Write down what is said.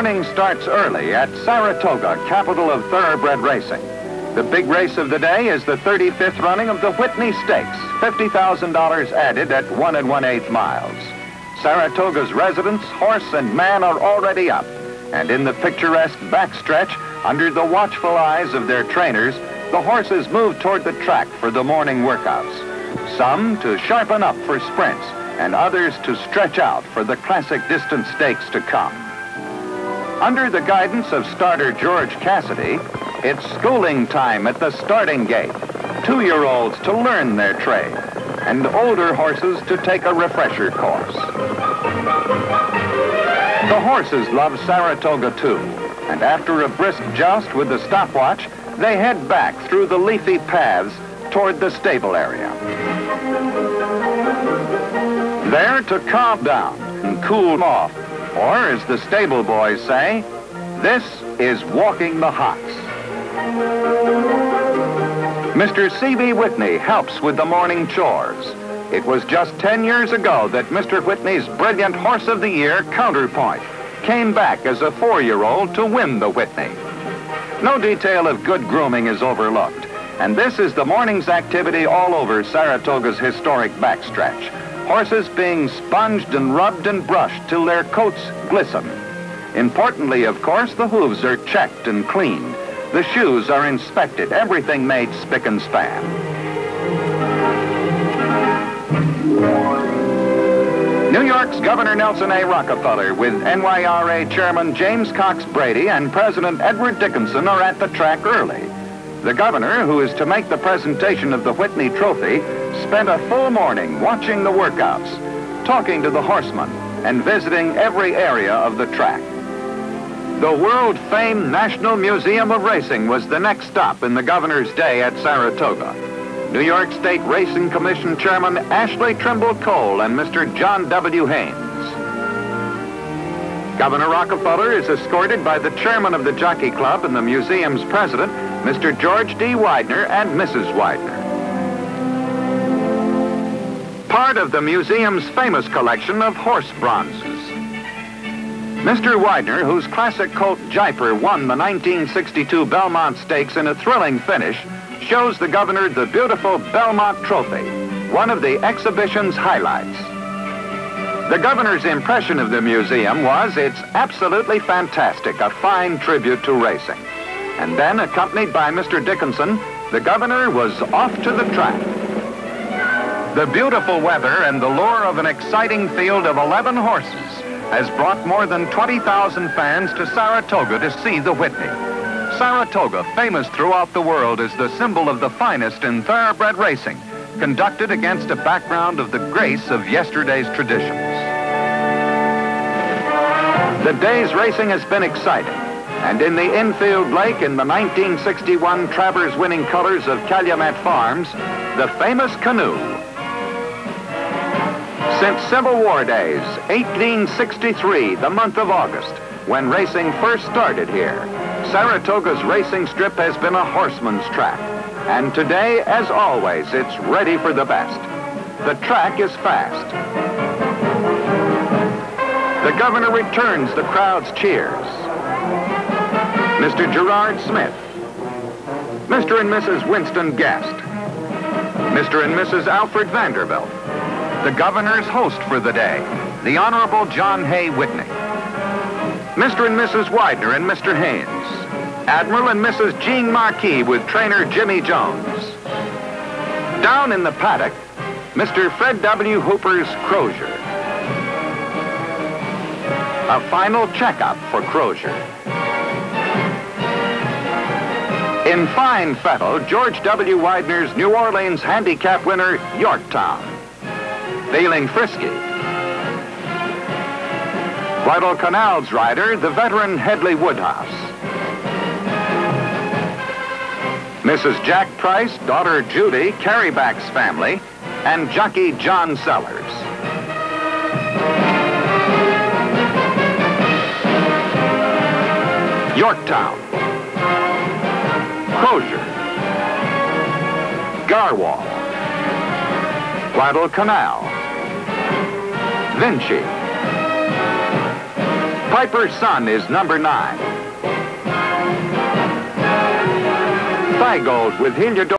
morning starts early at Saratoga, capital of thoroughbred racing. The big race of the day is the 35th running of the Whitney Stakes, $50,000 added at 1 1/8 miles. Saratoga's residents, horse and man, are already up, and in the picturesque backstretch, under the watchful eyes of their trainers, the horses move toward the track for the morning workouts. Some to sharpen up for sprints, and others to stretch out for the classic distance stakes to come. Under the guidance of starter George Cassidy, it's schooling time at the starting gate. 2-year-olds to learn their trade, and older horses to take a refresher course. The horses love Saratoga too, and after a brisk joust with the stopwatch, they head back through the leafy paths toward the stable area. There to calm down and cool off, or as the stable boys say, this is walking the hots. Mr. C.B. Whitney helps with the morning chores. It was just 10 years ago that Mr. Whitney's brilliant Horse of the Year, Counterpoint, came back as a 4-year-old to win the Whitney. No detail of good grooming is overlooked, and this is the morning's activity all over Saratoga's historic backstretch. Horses being sponged and rubbed and brushed till their coats glisten. Importantly, of course, the hooves are checked and cleaned. The shoes are inspected, everything made spick and span. New York's Governor Nelson A. Rockefeller with NYRA Chairman James Cox Brady and President Edward Dickinson are at the track early. The governor, who is to make the presentation of the Whitney Trophy, spent a full morning watching the workouts, talking to the horsemen, and visiting every area of the track. The world-famed National Museum of Racing was the next stop in the governor's day at Saratoga. New York State Racing Commission Chairman Ashley Trimble Cole and Mr. John W. Haynes. Governor Rockefeller is escorted by the chairman of the Jockey Club and the museum's president, Mr. George D. Widener and Mrs. Widener. Part of the museum's famous collection of horse bronzes. Mr. Widener, whose classic colt Jaipur won the 1962 Belmont Stakes in a thrilling finish, shows the governor the beautiful Belmont Trophy, one of the exhibition's highlights. The governor's impression of the museum was it's absolutely fantastic, a fine tribute to racing. And then, accompanied by Mr. Dickinson, the governor was off to the track. The beautiful weather and the lure of an exciting field of 11 horses has brought more than 20,000 fans to Saratoga to see the Whitney. Saratoga, famous throughout the world, is the symbol of the finest in thoroughbred racing, conducted against a background of the grace of yesterday's traditions. The day's racing has been exciting, and in the infield lake in the 1961 Travers winning colors of Calumet Farms, the famous canoe. Since Civil War days, 1863, the month of August, when racing first started here, Saratoga's racing strip has been a horseman's track. And today, as always, it's ready for the best. The track is fast. The governor returns the crowd's cheers. Mr. Gerard Smith, Mr. and Mrs. Winston Guest, Mr. and Mrs. Alfred Vanderbilt, the governor's host for the day, the Honorable John Hay Whitney, Mr. and Mrs. Widener and Mr. Haynes, Admiral and Mrs. Jean Marquis with trainer Jimmy Jones. Down in the paddock, Mr. Fred W. Hooper's Crozier. A final checkup for Crozier. In fine fettle, George W. Widener's New Orleans Handicap winner, Yorktown. Feeling frisky. Guadalcanal's rider, the veteran Headley Woodhouse. Mrs. Jack Price, daughter Judy, Carryback's family, and jockey John Sellers. Yorktown, Crozier, Garwal, Guadalcanal, Vinci, Piper's Son is number 9. Thigh Gold with Heliodor.